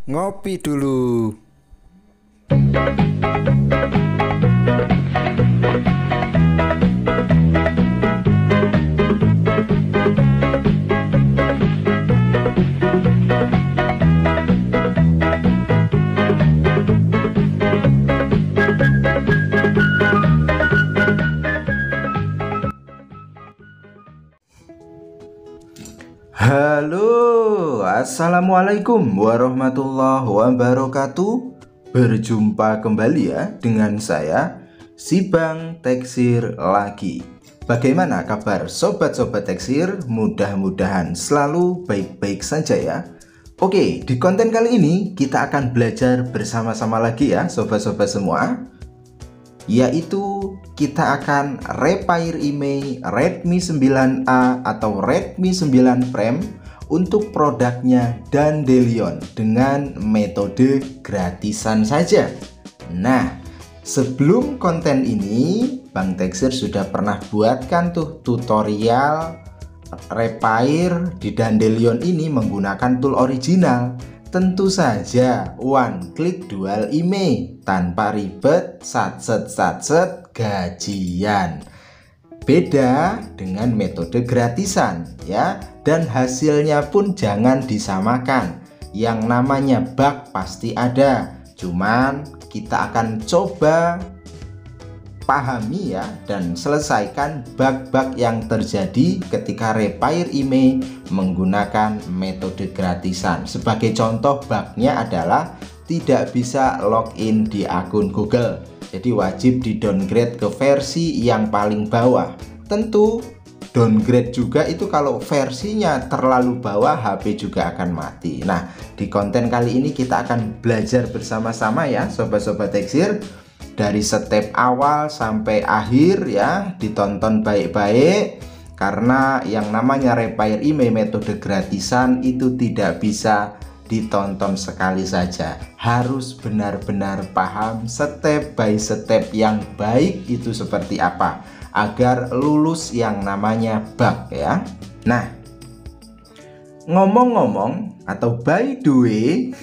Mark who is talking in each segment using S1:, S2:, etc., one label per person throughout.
S1: Ngopi dulu. Halo, assalamualaikum warahmatullahi wabarakatuh. Berjumpa kembali ya dengan saya, si Bang Teksir lagi. Bagaimana kabar sobat-sobat Teksir? Mudah-mudahan selalu baik-baik saja ya. Oke, di konten kali ini kita akan belajar bersama-sama lagi ya sobat-sobat semua, yaitu kita akan repair IMEI Redmi 9A atau Redmi 9 Prime untuk produknya Dandelion dengan metode gratisan saja. Nah, sebelum konten ini Bang Teksir sudah pernah buatkan tuh tutorial repair di Dandelion ini menggunakan tool original. Tentu saja one click dual IMEI tanpa ribet, satset gajian. Beda dengan metode gratisan ya, dan hasilnya pun jangan disamakan. Yang namanya bug pasti ada, cuman kita akan coba pahami ya dan selesaikan bug-bug yang terjadi ketika repair IMEI menggunakan metode gratisan. Sebagai contoh, bugnya adalah tidak bisa login di akun Google. Jadi wajib di downgrade ke versi yang paling bawah. Tentu downgrade juga itu kalau versinya terlalu bawah, HP juga akan mati. Nah, di konten kali ini kita akan belajar bersama-sama ya sobat-sobat Teksir, dari step awal sampai akhir ya, ditonton baik-baik. Karena yang namanya repair IMEI metode gratisan itu tidak bisa ditonton sekali saja, harus benar-benar paham step by step yang baik itu seperti apa agar lulus yang namanya bug ya. Nah, ngomong-ngomong atau by the way,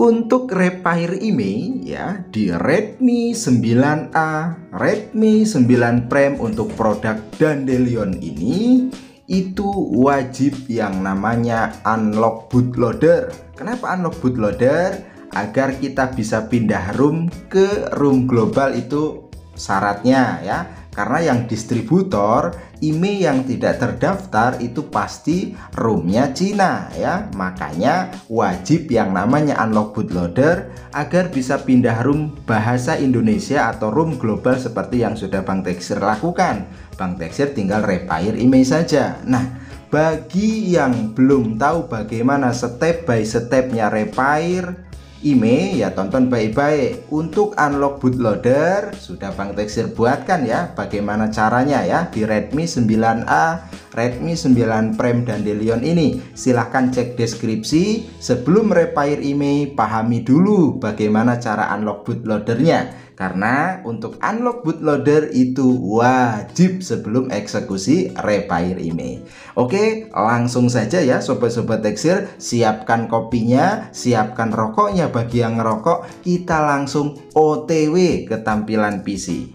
S1: untuk repair IMEI ya di Redmi 9A, Redmi 9 Prime untuk produk Dandelion ini itu wajib yang namanya unlock bootloader. Kenapa unlock bootloader? Agar kita bisa pindah ROM ke ROM global, itu syaratnya ya. Karena yang distributor IMEI yang tidak terdaftar itu pasti ROM-nya Cina ya. Makanya wajib yang namanya unlock bootloader agar bisa pindah ROM bahasa Indonesia atau ROM global seperti yang sudah Bang Teksir lakukan. Bang Teksir tinggal repair IMEI saja. Nah, bagi yang belum tahu bagaimana step by stepnya repair IMEI ya, tonton baik-baik. Untuk unlock bootloader sudah Bang Teksir buatkan ya, bagaimana caranya ya di Redmi 9A, Redmi 9 Prime Dandelion ini. Silahkan cek deskripsi. Sebelum repair IMEI, pahami dulu bagaimana cara unlock bootloadernya. Karena untuk unlock bootloader itu wajib sebelum eksekusi repair IMEI. Oke, langsung saja ya sobat-sobat Teksir, siapkan kopinya, siapkan rokoknya bagi yang ngerokok. Kita langsung OTW ke tampilan PC.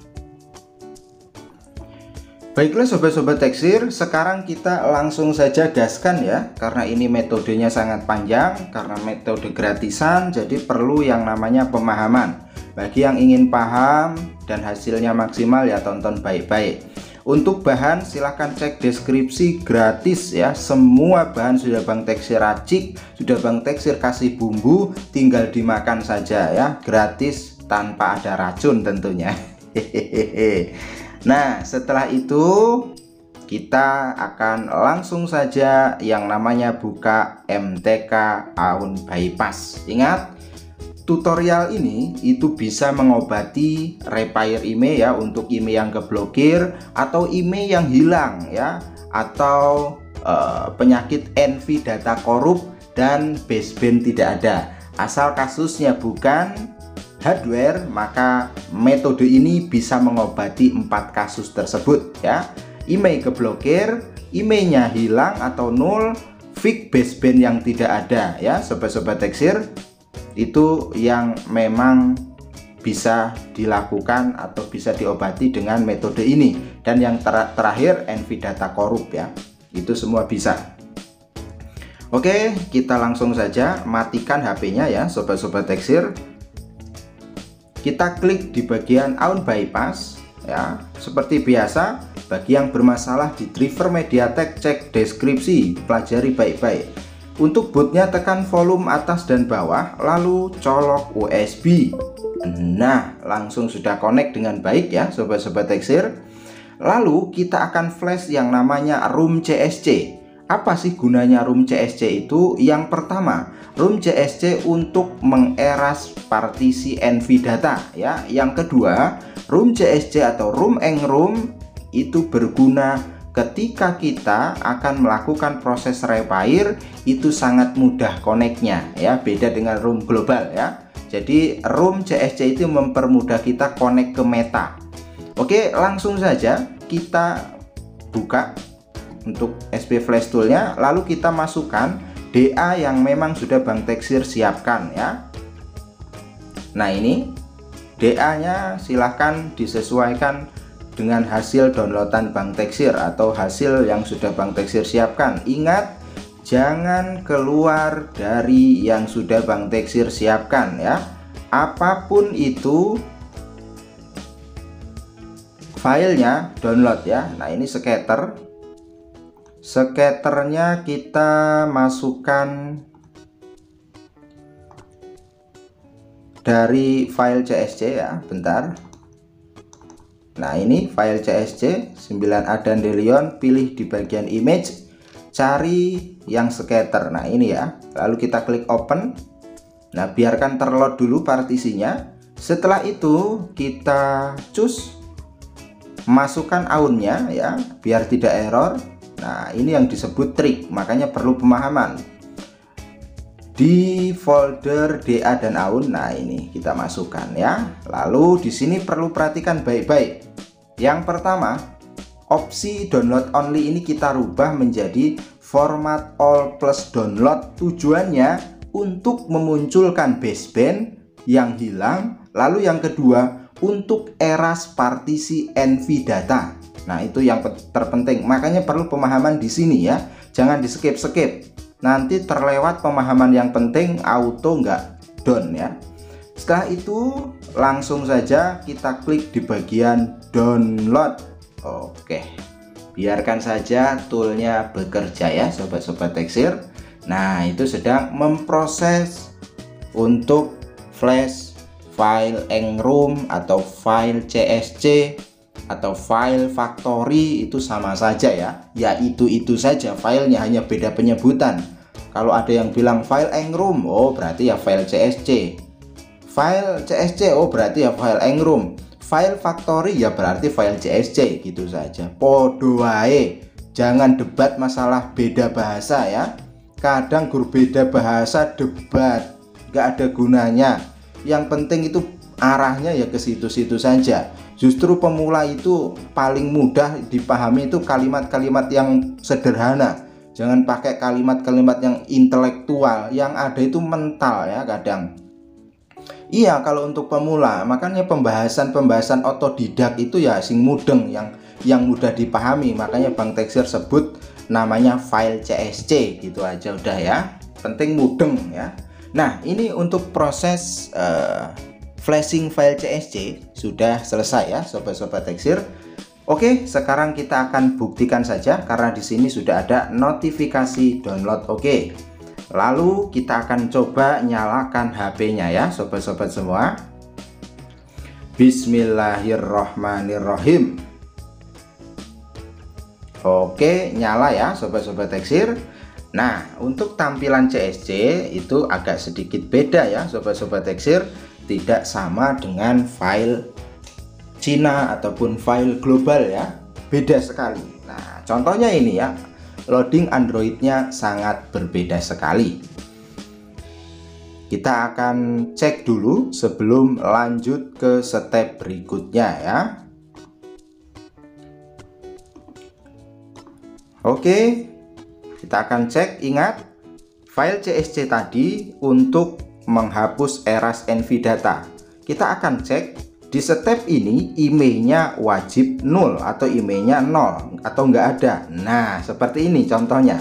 S1: Baiklah sobat-sobat Teksir, sekarang kita langsung saja gaskan ya. Karena ini metodenya sangat panjang, karena metode gratisan, jadi perlu yang namanya pemahaman. Bagi yang ingin paham dan hasilnya maksimal ya, tonton baik-baik. Untuk bahan silahkan cek deskripsi, gratis ya. Semua bahan sudah Bang Teksir racik, sudah Bang Teksir kasih bumbu, tinggal dimakan saja ya, gratis tanpa ada racun tentunya. Nah, setelah itu kita akan langsung saja yang namanya buka MTK AUN Bypass. Ingat, tutorial ini itu bisa mengobati repair IMEI ya, untuk IMEI yang keblokir atau IMEI yang hilang ya, atau penyakit envy data korup dan baseband tidak ada. Asal kasusnya bukan hardware, maka metode ini bisa mengobati 4 kasus tersebut ya. IMEI keblokir, IMEI-nya hilang atau nol, fix baseband yang tidak ada ya sobat-sobat teksir, itu yang memang bisa dilakukan atau bisa diobati dengan metode ini. Dan yang terakhir NVData Korup ya, itu semua bisa. Oke, kita langsung saja matikan HP-nya ya sobat-sobat teksir. Kita klik di bagian on bypass ya. Seperti biasa, bagi yang bermasalah di driver MediaTek, cek deskripsi, pelajari baik-baik. Untuk bootnya tekan volume atas dan bawah, lalu colok USB. Nah, langsung sudah connect dengan baik ya sobat-sobat teksir. Lalu kita akan flash yang namanya room CSC. Apa sih gunanya room CSC itu? Yang pertama, room CSC untuk mengeras partisi NVData ya. Yang kedua, room CSC atau room engroom itu berguna ketika kita akan melakukan proses repair, itu sangat mudah connect-nya ya, beda dengan room global ya. Jadi room CSC itu mempermudah kita connect ke meta. Oke, langsung saja kita buka untuk SP Flash Tool-nya, lalu kita masukkan DA yang memang sudah Bang Teksir siapkan ya. Nah, ini DA-nya silahkan disesuaikan dengan hasil downloadan Bang Teksir atau hasil yang sudah Bang Teksir siapkan. Ingat, jangan keluar dari yang sudah Bang Teksir siapkan ya. Apapun itu filenya download ya. Nah, ini scatter. Scatternya kita masukkan dari file CSC ya, bentar. Nah, ini file CSC 9A Dandelion, pilih di bagian image, cari yang scatter. Nah, ini ya. Lalu kita klik open. Nah, biarkan terload dulu partisinya. Setelah itu kita choose, masukkan aunnya ya, biar tidak error. Nah, ini yang disebut trik, makanya perlu pemahaman. Di folder DA dan aun, nah ini kita masukkan ya. Lalu di sini perlu perhatikan baik-baik. Yang pertama, opsi download only ini kita rubah menjadi format all plus download. Tujuannya untuk memunculkan baseband yang hilang. Lalu yang kedua, untuk eras partisi NVData. Nah, itu yang terpenting. Makanya perlu pemahaman di sini ya. Jangan di skip-skip. Nanti terlewat pemahaman yang penting, auto nggak down ya. Setelah itu langsung saja kita klik di bagian download. Oke, biarkan saja toolnya bekerja ya sobat-sobat teksir. Nah, itu sedang memproses untuk flash file engroom atau file CSC atau file factory, itu sama saja ya. Ya itu saja filenya, hanya beda penyebutan. Kalau ada yang bilang file engroom, oh berarti ya file CSC. File CSC, oh berarti ya file engroom. File factory ya berarti file CSC, gitu saja. Podo wae. Jangan debat masalah beda bahasa ya. Kadang guru beda bahasa debat, nggak ada gunanya. Yang penting itu arahnya ya ke situ-situ saja. Justru pemula itu paling mudah dipahami itu kalimat-kalimat yang sederhana. Jangan pakai kalimat-kalimat yang intelektual, yang ada itu mental ya kadang. Iya, kalau untuk pemula, makanya pembahasan otodidak itu ya sing mudeng, yang mudah dipahami. Makanya Bang Teksir sebut namanya file CSC, gitu aja udah ya. Penting mudeng ya. Nah, ini untuk proses flashing file CSC sudah selesai ya sobat-sobat teksir. Oke, sekarang kita akan buktikan saja karena di sini sudah ada notifikasi download. Oke. Lalu kita akan coba nyalakan HP-nya ya sobat-sobat semua. Bismillahirrohmanirrohim. Oke, nyala ya sobat-sobat teksir. Nah, untuk tampilan CSC itu agak sedikit beda ya sobat-sobat teksir. Tidak sama dengan file Cina ataupun file global ya, beda sekali. Nah, contohnya ini ya, loading Androidnya sangat berbeda sekali. Kita akan cek dulu sebelum lanjut ke step berikutnya ya. Oke, Kita akan cek, ingat file CSC tadi untuk menghapus eras NVData. Kita akan cek di step ini emailnya wajib 0 atau emailnya 0 atau nggak ada. Nah, seperti ini contohnya.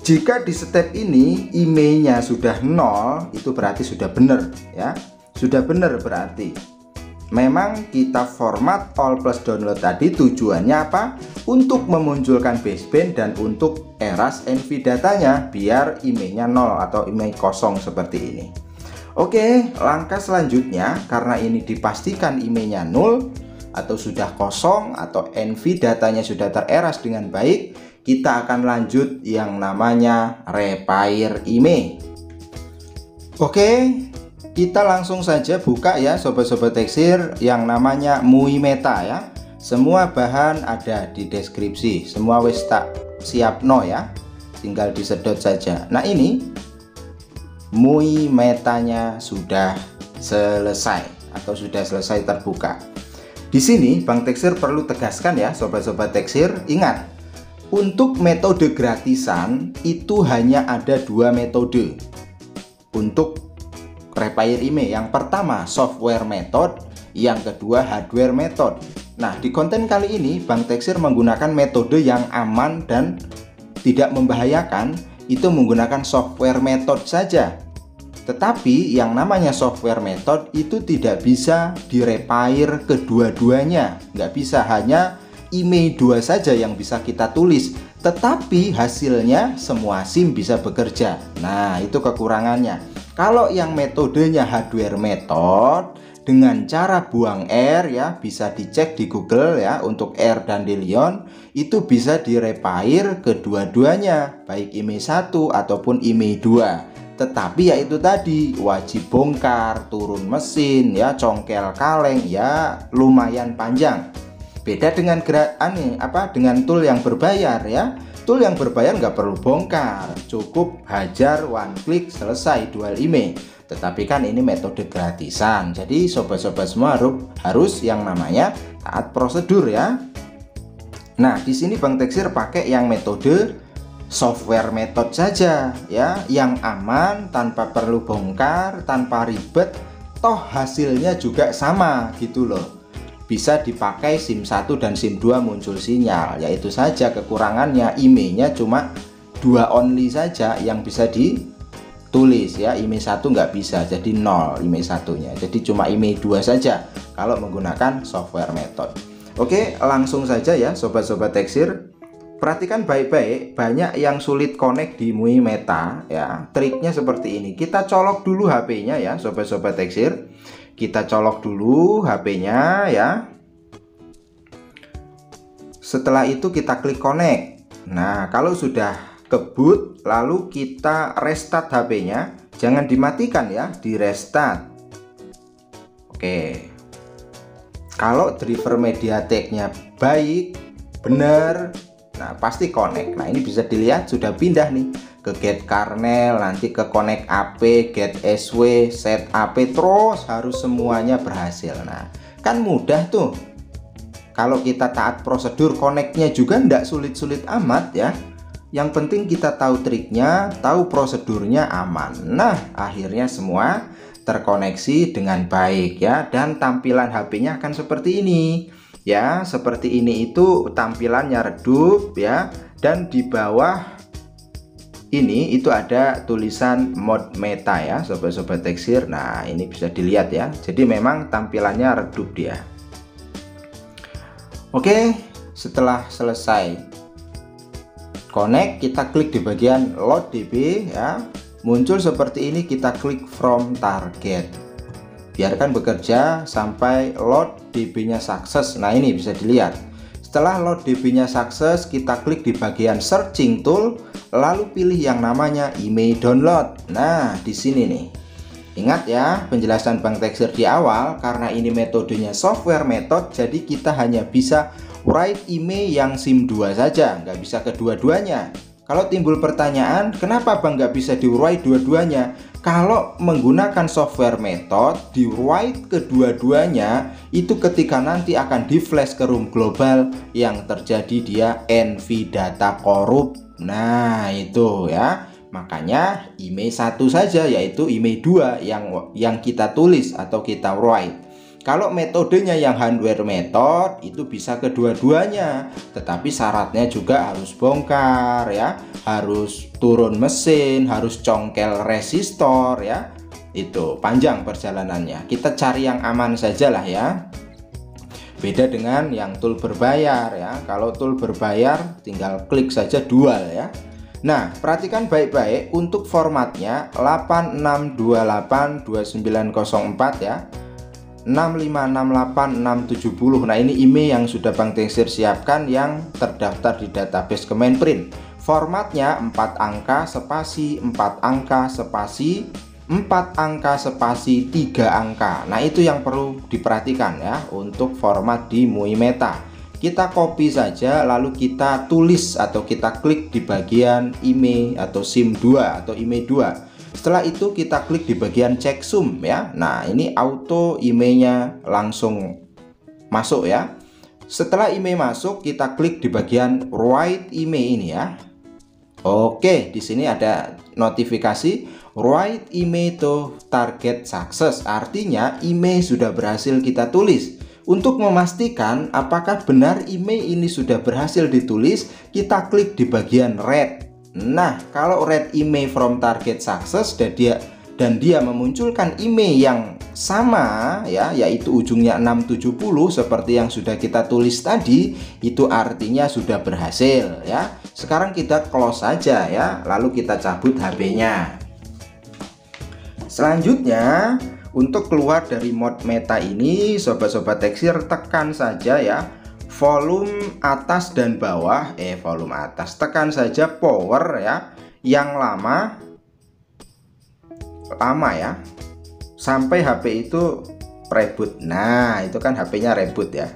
S1: Jika di step ini emailnya sudah 0, itu berarti sudah benar ya. Sudah benar berarti. Memang kita format all plus download tadi tujuannya apa? Untuk memunculkan baseband dan untuk eras NVData-nya biar emailnya 0 atau email kosong seperti ini. Oke, langkah selanjutnya karena ini dipastikan emailnya 0 atau sudah kosong atau NVData-nya sudah tereras dengan baik, kita akan lanjut yang namanya repair email. Oke, kita langsung saja buka ya sobat-sobat teksir yang namanya MUI Meta ya. Semua bahan ada di deskripsi, semua wis tak siap no ya, tinggal disedot saja. Nah ini MUI Metanya sudah selesai atau sudah selesai terbuka. Di sini Bang Teksir perlu tegaskan ya sobat-sobat teksir, ingat untuk metode gratisan itu hanya ada 2 metode untuk repair email. Yang pertama software method, yang kedua hardware method. Nah, di konten kali ini Bang Teksir menggunakan metode yang aman dan tidak membahayakan, itu menggunakan software method saja. Tetapi yang namanya software method itu tidak bisa direpair kedua-duanya, nggak bisa, hanya email 2 saja yang bisa kita tulis, tetapi hasilnya semua SIM bisa bekerja. Nah, itu kekurangannya. Kalau yang metodenya hardware method dengan cara buang R ya, bisa dicek di Google ya, untuk R dan Delion itu bisa direpair kedua-duanya, baik email 1 ataupun email 2. Tetapi ya itu tadi, wajib bongkar, turun mesin ya, congkel kaleng ya, lumayan panjang. Beda dengan dengan tool yang berbayar ya. Tool yang berbayar nggak perlu bongkar, cukup hajar one click selesai dual email. Tetapi kan ini metode gratisan, jadi sobat-sobat semua harus yang namanya taat prosedur ya. Nah, di sini Bang Teksir pakai yang metode software method saja ya, yang aman, tanpa perlu bongkar, tanpa ribet, toh hasilnya juga sama gitu loh. Bisa dipakai SIM 1 dan SIM 2 muncul sinyal, yaitu saja kekurangannya emailnya cuma 2 only saja yang bisa ditulis ya, email 1 nggak bisa, jadi 0 email 1-nya, jadi cuma email 2 saja kalau menggunakan software method. Oke, langsung saja ya sobat-sobat teksir, perhatikan baik-baik, banyak yang sulit connect di MUI Meta ya. Triknya seperti ini, kita colok dulu HP-nya ya sobat-sobat teksir. Kita colok dulu HP-nya ya. Setelah itu kita klik connect. Nah, kalau sudah keboot, lalu kita restart HP-nya. Jangan dimatikan ya, di restart. Oke. Kalau driver MediaTek-nya baik, benar, nah pasti connect. Nah, ini bisa dilihat sudah pindah nih ke get kernel, nanti ke connect AP, get SW, set AP, terus harus semuanya berhasil. Nah, kan mudah tuh. Kalau kita taat prosedur, connectnya juga ndak sulit-sulit amat ya. Yang penting kita tahu triknya, tahu prosedurnya, aman. Nah, akhirnya semua terkoneksi dengan baik ya, dan tampilan HP-nya akan seperti ini. Ya, seperti ini itu tampilannya redup ya, dan di bawah ini itu ada tulisan mode meta ya sobat-sobat teksir. Nah, ini bisa dilihat ya, jadi memang tampilannya redup dia. Oke, setelah selesai connect, kita klik di bagian load DB ya, muncul seperti ini, kita klik from target, biarkan bekerja sampai load DB nya sukses. Nah, ini bisa dilihat setelah load DB nya sukses, kita klik di bagian searching tool, lalu pilih yang namanya email download. Nah, di sini nih, ingat ya penjelasan Bang Teksir di awal, karena ini metodenya software method, jadi kita hanya bisa write email yang SIM 2 saja, nggak bisa kedua-duanya. Kalau timbul pertanyaan, kenapa Bang nggak bisa di write dua-duanya? Kalau menggunakan software method, di write kedua-duanya itu ketika nanti akan di flash ke room global, yang terjadi dia NVData korup. Nah, itu ya. Makanya IMEI 1 saja, yaitu IMEI 2 yang kita tulis atau kita write. Kalau metodenya yang hardware method itu bisa kedua-duanya, tetapi syaratnya juga harus bongkar ya, harus turun mesin, harus congkel resistor ya. Itu panjang perjalanannya. Kita cari yang aman saja lah ya. Beda dengan yang tool berbayar ya. Kalau tool berbayar tinggal klik saja dual ya. Nah, perhatikan baik-baik untuk formatnya 86282904 ya. 6568670. Nah, ini IMEI yang sudah Bang Teksir siapkan yang terdaftar di database Kemenprint. Formatnya 4 angka spasi 4 angka spasi 4 angka spasi 3 angka. Nah, itu yang perlu diperhatikan ya untuk format di MUI Meta. Kita copy saja lalu kita tulis atau kita klik di bagian IMEI atau SIM2 atau IMEI 2. Setelah itu kita klik di bagian checksum ya. Nah, ini auto IMEI-nya langsung masuk ya. Setelah IMEI masuk, kita klik di bagian write IMEI ini ya. Oke, di sini ada notifikasi write IMEI to target success. Artinya IMEI sudah berhasil kita tulis. Untuk memastikan apakah benar IMEI ini sudah berhasil ditulis, kita klik di bagian read. Nah, kalau read IMEI from target success dan dia memunculkan IMEI yang sama ya, yaitu ujungnya 670 seperti yang sudah kita tulis tadi, itu artinya sudah berhasil ya. Sekarang kita close saja ya, lalu kita cabut HP-nya. Selanjutnya, untuk keluar dari mode meta ini, sobat-sobat Teksir tekan saja ya volume atas dan bawah, volume atas, tekan saja power ya, yang lama ya, sampai HP itu reboot. Nah, itu kan HP-nya reboot ya.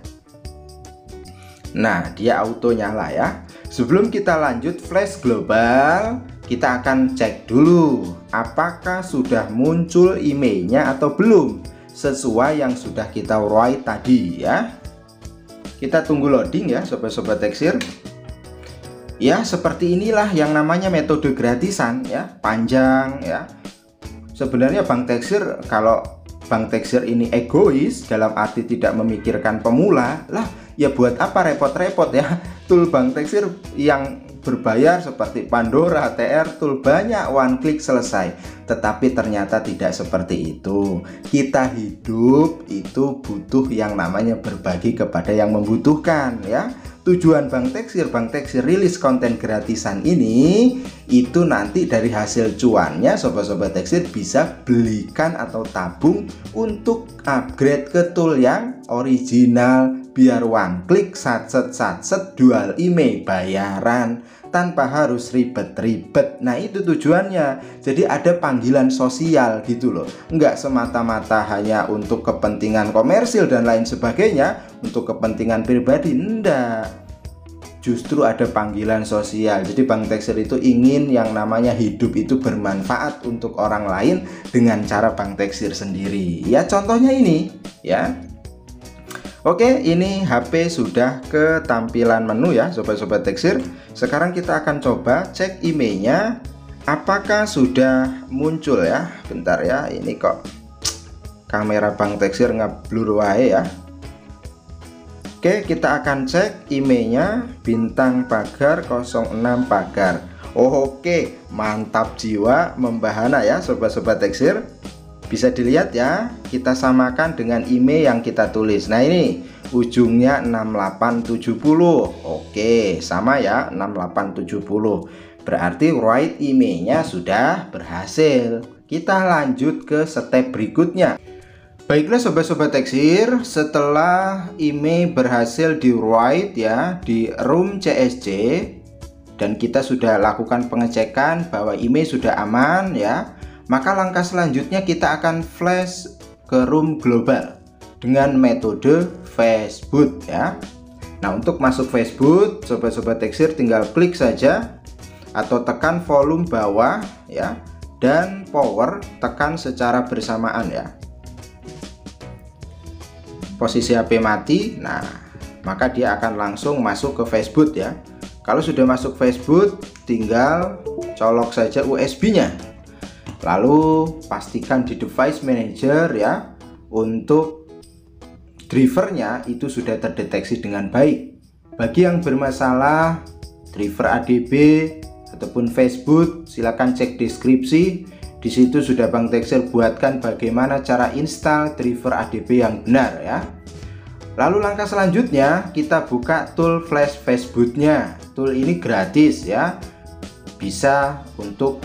S1: Nah, dia auto nyala ya. Sebelum kita lanjut flash global, kita akan cek dulu apakah sudah muncul IMEI-nya atau belum sesuai yang sudah kita write tadi ya. Kita tunggu loading ya sobat-sobat Teksir. Ya, seperti inilah yang namanya metode gratisan ya, panjang ya. Sebenarnya Bang Teksir, kalau Bang Teksir ini egois dalam arti tidak memikirkan pemula, lah ya buat apa repot-repot ya. Tool Bang Teksir yang berbayar seperti Pandora, TR Tool banyak, one click selesai. Tetapi ternyata tidak seperti itu. Kita hidup itu butuh yang namanya berbagi kepada yang membutuhkan ya. Tujuan Bang Teksir rilis konten gratisan ini itu nanti dari hasil cuannya sobat-sobat Teksir bisa belikan atau tabung untuk upgrade ke tool yang original, biar one click satset dual IMEI bayaran tanpa harus ribet-ribet. Nah, itu tujuannya. Jadi ada panggilan sosial gitu loh. Enggak semata-mata hanya untuk kepentingan komersil dan lain sebagainya, untuk kepentingan pribadi, enggak. Justru ada panggilan sosial. Jadi Bang Teksir itu ingin yang namanya hidup itu bermanfaat untuk orang lain dengan cara Bang Teksir sendiri. Ya, contohnya ini ya. Oke, ini HP sudah ke tampilan menu ya sobat-sobat Teksir. Sekarang kita akan coba cek IMEI-nya apakah sudah muncul ya. Bentar ya, ini kok kamera Bang Teksir ngeblur wae ya. Oke, kita akan cek IMEI-nya bintang pagar 06 pagar. Oke, mantap jiwa membahana ya sobat-sobat Teksir. Bisa dilihat ya, kita samakan dengan IMEI yang kita tulis. Nah, ini ujungnya 6870. Oke, sama ya, 6870. Berarti write IMEI-nya sudah berhasil. Kita lanjut ke step berikutnya. Baiklah sobat-sobat Teksir, setelah IMEI berhasil di write ya di room CSC dan kita sudah lakukan pengecekan bahwa IMEI sudah aman ya, maka langkah selanjutnya kita akan flash ke room global dengan metode fastboot ya. Nah, untuk masuk fastboot, sobat-sobat Teksir tinggal klik saja atau tekan volume bawah ya, dan power tekan secara bersamaan ya. Posisi HP mati, nah maka dia akan langsung masuk ke fastboot ya. Kalau sudah masuk Facebook, tinggal colok saja USB-nya. Lalu pastikan di device manager ya, untuk drivernya itu sudah terdeteksi dengan baik. Bagi yang bermasalah driver ADB ataupun Facebook, silakan cek deskripsi. Di situ sudah Bang Teksir buatkan bagaimana cara install driver ADB yang benar ya. Lalu langkah selanjutnya kita buka tool flash Facebook-nya. Tool ini gratis ya, bisa untuk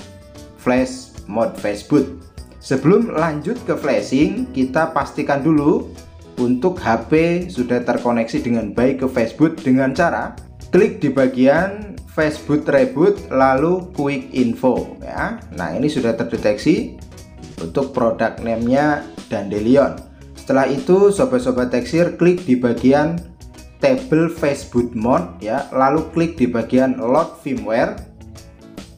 S1: flash mode Facebook. Sebelum lanjut ke flashing, kita pastikan dulu untuk HP sudah terkoneksi dengan baik ke Facebook dengan cara klik di bagian Facebook Reboot lalu Quick Info ya. Nah, ini sudah terdeteksi untuk produk name-nya Dandelion. Setelah itu sobat-sobat Teksir klik di bagian table Facebook mode ya, lalu klik di bagian load firmware.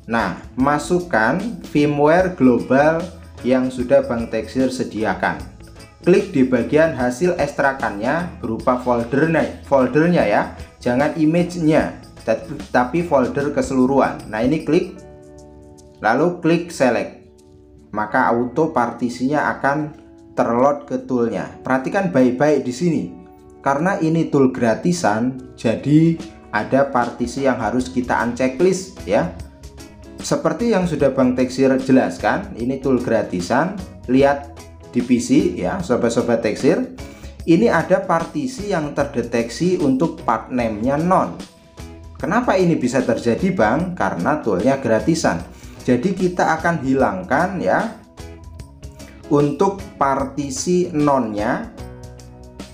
S1: Nah, masukkan firmware global yang sudah Bang Teksir sediakan. Klik di bagian hasil ekstrakannya berupa foldernya ya, jangan image-nya tapi folder keseluruhan. Nah, ini klik lalu klik select, maka auto partisinya akan terload ke toolnya. Perhatikan baik-baik di sini, karena ini tool gratisan, jadi ada partisi yang harus kita unchecklist ya. Seperti yang sudah Bang Teksir jelaskan, ini tool gratisan. Lihat di PC ya, sobat-sobat Teksir. Ini ada partisi yang terdeteksi untuk part name-nya non. Kenapa ini bisa terjadi Bang? Karena toolnya gratisan. Jadi kita akan hilangkan ya untuk partisi nonnya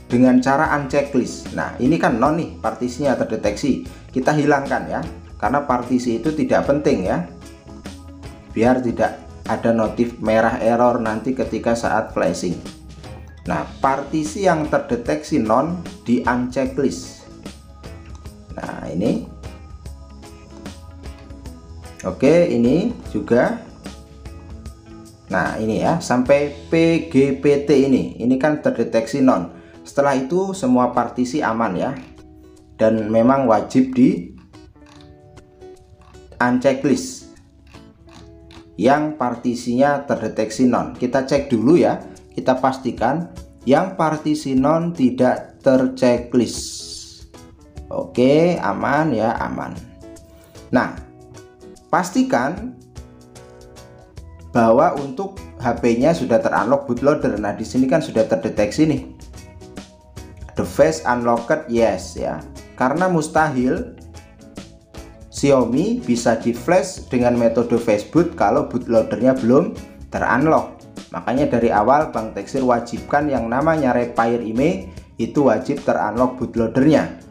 S1: dengan cara unchecklist. Nah, ini kan non nih, partisinya terdeteksi. Kita hilangkan ya, karena partisi itu tidak penting ya, biar tidak ada notif merah error nanti ketika saat flashing. Nah, partisi yang terdeteksi non di unchecklist. Nah, ini oke, ini juga. Nah, ini ya, sampai PGPT ini kan terdeteksi non. Setelah itu semua partisi aman ya, dan memang wajib di unchecklist yang partisinya terdeteksi non. Kita cek dulu ya, kita pastikan yang partisi non tidak terchecklist. Oke, aman ya, aman. Nah, pastikan bahwa untuk HP-nya sudah terunlock bootloader. Nah, di sini kan sudah terdeteksi nih, device unlocked yes ya, karena mustahil Xiaomi bisa di flash dengan metode Facebook kalau bootloadernya belum terunlock. Makanya dari awal Bang Teksir wajibkan yang namanya Repair IMEI itu wajib terunlock bootloadernya.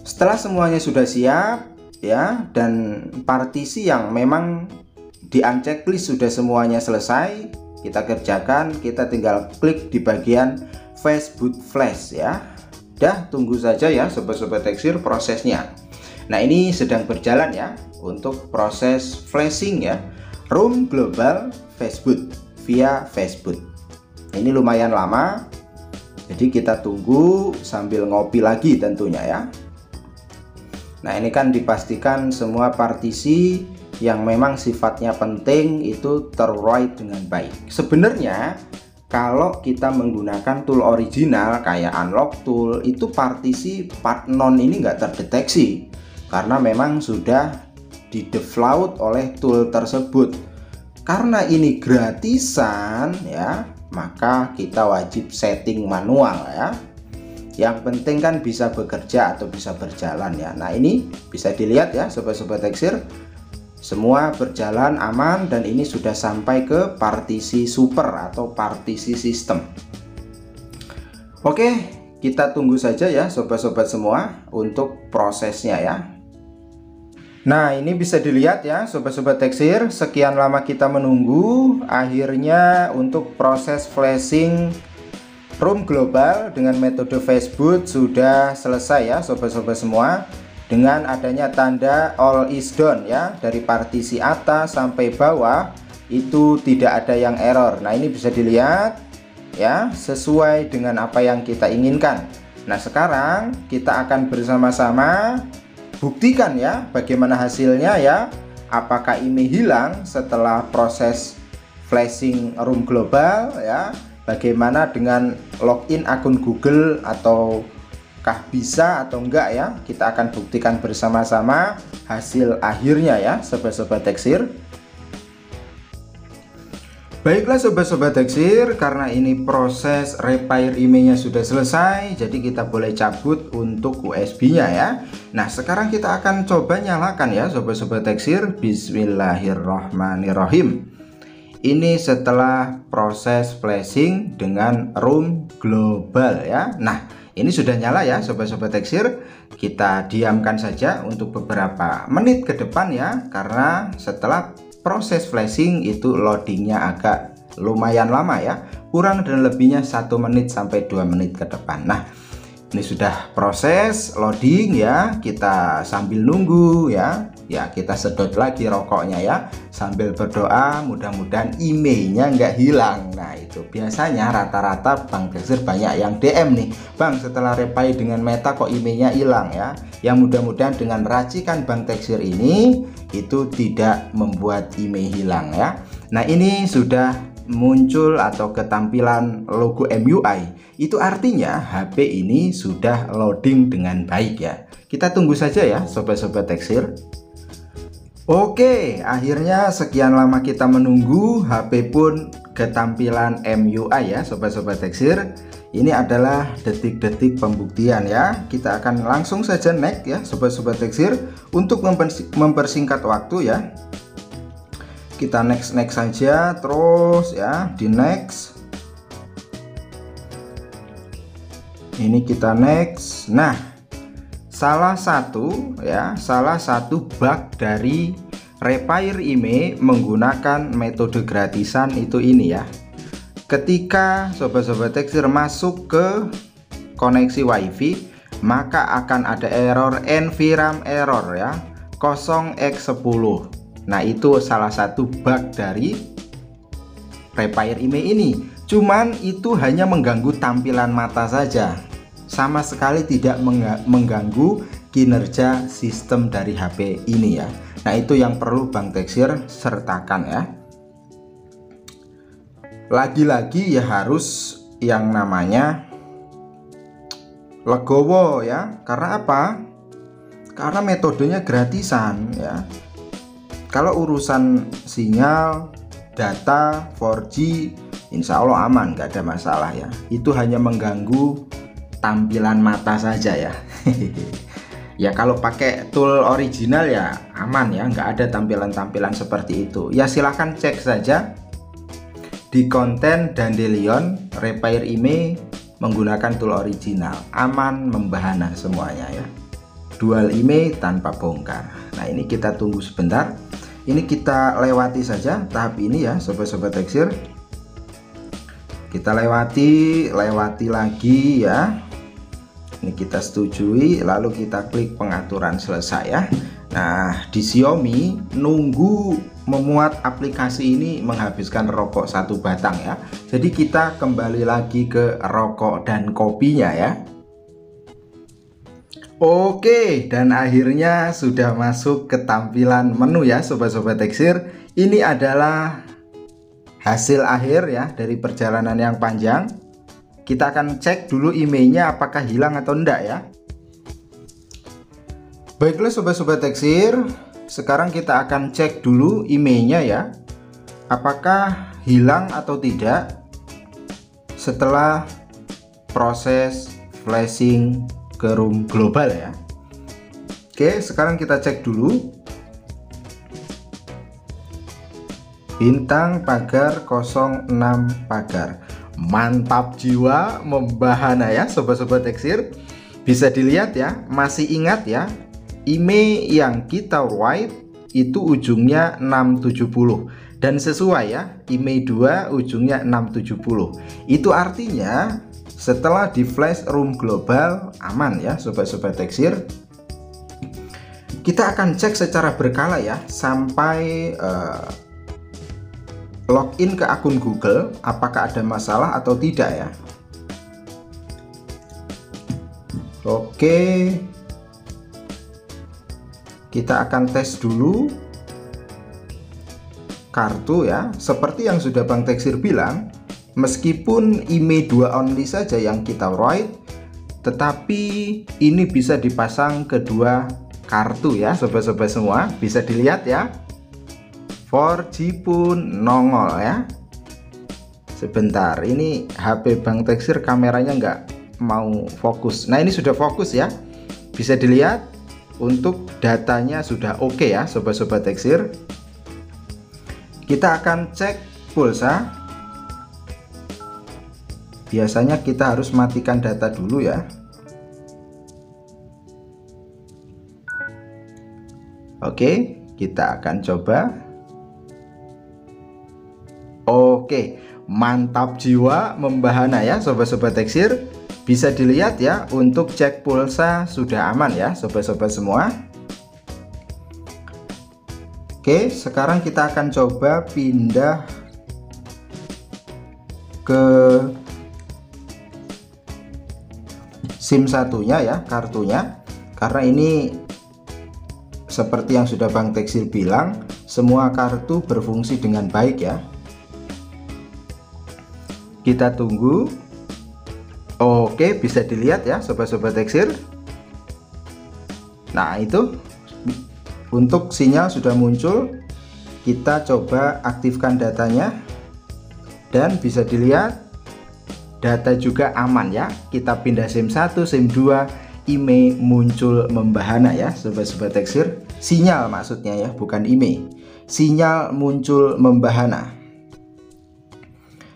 S1: Setelah semuanya sudah siap ya, dan partisi yang memang di unchecklist sudah semuanya selesai, kita kerjakan. Kita tinggal klik di bagian Facebook Flash ya. Dah, tunggu saja ya sobat-sobat Teksir prosesnya. Nah, ini sedang berjalan ya untuk proses flashing ya, ROM global Facebook via Facebook. Ini lumayan lama, jadi kita tunggu sambil ngopi lagi tentunya ya. Nah, ini kan dipastikan semua partisi yang memang sifatnya penting itu terwrite dengan baik. Sebenarnya kalau kita menggunakan tool original kayak unlock tool, itu partisi part non ini nggak terdeteksi karena memang sudah di default oleh tool tersebut. Karena ini gratisan ya, maka kita wajib setting manual ya. Yang penting kan bisa bekerja atau bisa berjalan ya. Nah, ini bisa dilihat ya sobat-sobat Teksir, semua berjalan aman dan ini sudah sampai ke partisi super atau partisi sistem. Oke, kita tunggu saja ya sobat-sobat semua untuk prosesnya ya. Nah, ini bisa dilihat ya sobat-sobat Teksir, sekian lama kita menunggu, akhirnya untuk proses flashing ROM global dengan metode Facebook sudah selesai ya sobat-sobat semua. Dengan adanya tanda all is done ya, dari partisi atas sampai bawah itu tidak ada yang error. Nah, ini bisa dilihat ya, sesuai dengan apa yang kita inginkan. Nah, sekarang kita akan bersama-sama buktikan ya bagaimana hasilnya ya. Apakah email hilang setelah proses flashing room global ya. Bagaimana dengan login akun Google, ataukah bisa atau enggak ya. Kita akan buktikan bersama-sama hasil akhirnya ya sobat-sobat Teksir. Baiklah sobat-sobat Teksir, karena ini proses repair emailnya sudah selesai, jadi kita boleh cabut untuk USB-nya ya. Nah, sekarang kita akan coba nyalakan ya sobat-sobat Teksir. Bismillahirrahmanirrahim. Ini setelah proses flashing dengan room global ya. Nah, ini sudah nyala ya sobat-sobat Teksir. Kita diamkan saja untuk beberapa menit ke depan ya, karena setelah proses flashing itu loadingnya agak lumayan lama ya, kurang dan lebihnya 1 menit sampai 2 menit ke depan. Nah, ini sudah proses loading ya, kita sambil nunggu ya. Ya, kita sedot lagi rokoknya ya, sambil berdoa mudah-mudahan emailnya nggak hilang. Nah, itu biasanya rata-rata Bang Teksir banyak yang DM nih, Bang setelah repair dengan Meta kok emailnya hilang ya. Yang mudah-mudahan dengan racikan Bang Teksir ini itu tidak membuat email hilang ya. Nah, ini sudah muncul atau ketampilan logo MUI, itu artinya HP ini sudah loading dengan baik ya. Kita tunggu saja ya sobat-sobat Teksir. Oke, akhirnya sekian lama kita menunggu, HP pun ketampilan MUI ya sobat-sobat Teksir. Ini adalah detik-detik pembuktian ya. Kita akan langsung saja next ya sobat-sobat Teksir untuk mempersingkat waktu ya. Kita next saja terus ya, di next. Ini kita next. Nah, salah satu bug dari repair email menggunakan metode gratisan itu ini ya. Ketika sobat-sobat Teksir masuk ke koneksi WiFi, maka akan ada error NVRAM error ya, 0x10. Nah, itu salah satu bug dari repair email ini. Cuman itu hanya mengganggu tampilan mata saja, sama sekali tidak mengganggu kinerja sistem dari HP ini ya. Nah, itu yang perlu Bang Teksir sertakan ya. Lagi-lagi ya harus yang namanya legowo ya. Karena apa? Karena metodenya gratisan ya. Kalau urusan sinyal, data, 4G, insya Allah aman, nggak ada masalah ya. Itu hanya mengganggu tampilan mata saja ya. Ya kalau pakai tool original ya aman ya, nggak ada tampilan-tampilan seperti itu. Ya silahkan cek saja di konten Dandelion repair email menggunakan tool original, aman membahana semuanya ya. Dual email tanpa bongkar. Nah, ini kita tunggu sebentar. Ini kita lewati saja tahap ini ya sobat-sobat Teksir. Kita lewati lagi ya. Ini kita setujui, lalu kita klik pengaturan selesai ya. Nah, di Xiaomi nunggu memuat aplikasi ini menghabiskan rokok 1 batang ya. Jadi kita kembali lagi ke rokok dan kopinya ya. Oke, dan akhirnya sudah masuk ke tampilan menu ya sobat-sobat Teksir. Ini adalah hasil akhir ya dari perjalanan yang panjang. Kita akan cek dulu emailnya apakah hilang atau enggak ya. Baiklah sobat-sobat Teksir, sekarang kita akan cek dulu emailnya ya, apakah hilang atau tidak setelah proses flashing ke room global ya. Oke, sekarang kita cek dulu. Bintang pagar 06 pagar. Mantap jiwa membahana ya sobat-sobat Teksir. Bisa dilihat ya, masih ingat ya, email yang kita write itu ujungnya 670 dan sesuai ya, email 2 ujungnya 670. Itu artinya setelah di flash room global aman ya sobat-sobat Teksir. Kita akan cek secara berkala ya sampai login ke akun Google apakah ada masalah atau tidak ya. Oke. Kita akan tes dulu kartu ya. Seperti yang sudah Bang Teksir bilang, meskipun IMEI 2 only saja yang kita write, tetapi ini bisa dipasang kedua kartu ya sobat-sobat semua. Bisa dilihat ya, 4G pun nongol ya. Sebentar, ini HP Bang Teksir kameranya nggak mau fokus. Nah, ini sudah fokus ya. Bisa dilihat untuk datanya sudah oke ya sobat-sobat Teksir. Kita akan cek pulsa. Biasanya kita harus matikan data dulu ya. Oke, kita akan coba. Oke, mantap jiwa membahana ya sobat-sobat Teksir. Bisa dilihat ya, untuk cek pulsa sudah aman ya sobat-sobat semua. Oke, sekarang kita akan coba pindah ke SIM satunya ya, kartunya. Karena ini seperti yang sudah Bang Teksir bilang, semua kartu berfungsi dengan baik ya. Kita tunggu. Oke, bisa dilihat ya sobat-sobat Teksir. Nah, itu untuk sinyal sudah muncul. Kita coba aktifkan datanya dan bisa dilihat data juga aman ya. Kita pindah SIM 1, SIM 2, IMEI muncul membahana ya sobat-sobat Teksir. Sinyal maksudnya ya, bukan IMEI. Sinyal muncul membahana.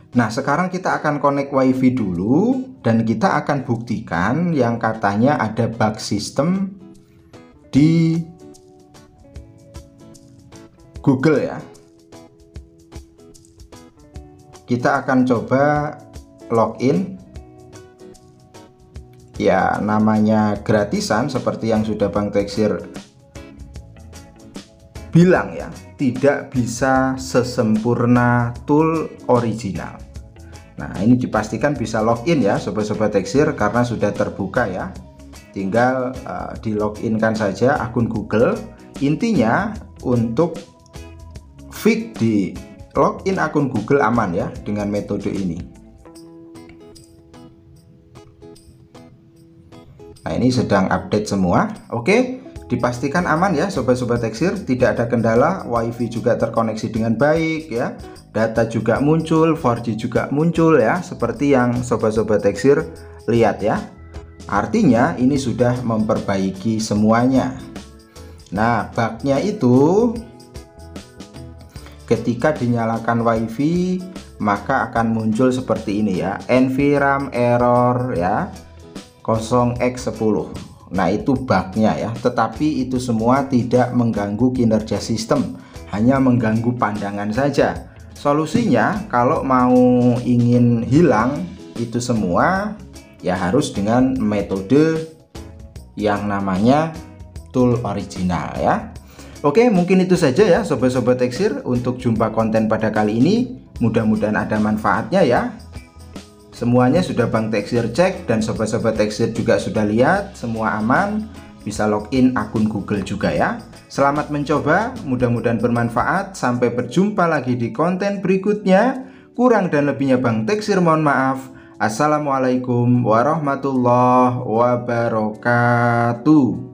S1: Nah, sekarang kita akan connect WiFi dulu dan kita akan buktikan yang katanya ada bug system di Google ya. Kita akan coba login. Ya, namanya gratisan seperti yang sudah Bang Teksir bilang ya, tidak bisa sesempurna tool original. Nah, ini dipastikan bisa login ya sobat-sobat Teksir karena sudah terbuka ya. Tinggal di login-kan saja akun Google. Intinya untuk fix di login akun Google aman ya dengan metode ini. Nah, ini sedang update semua. Oke, dipastikan aman ya sobat-sobat Teksir, tidak ada kendala. WiFi juga terkoneksi dengan baik ya. Data juga muncul, 4G juga muncul ya, seperti yang sobat-sobat Teksir lihat ya. Artinya ini sudah memperbaiki semuanya. Nah, bugnya itu ketika dinyalakan WiFi maka akan muncul seperti ini ya, NVRAM error ya, 0x10. Nah, itu bugnya ya, tetapi itu semua tidak mengganggu kinerja sistem, hanya mengganggu pandangan saja. Solusinya kalau mau ingin hilang itu semua ya harus dengan metode yang namanya tool original ya. Oke, mungkin itu saja ya sobat-sobat Teksir untuk jumpa konten pada kali ini. Mudah-mudahan ada manfaatnya ya. Semuanya sudah Bang Teksir cek dan sobat-sobat Teksir juga sudah lihat, semua aman. Bisa login akun Google juga ya. Selamat mencoba, mudah-mudahan bermanfaat. Sampai berjumpa lagi di konten berikutnya. Kurang dan lebihnya Bang Teksir mohon maaf. Assalamualaikum warahmatullahi wabarakatuh.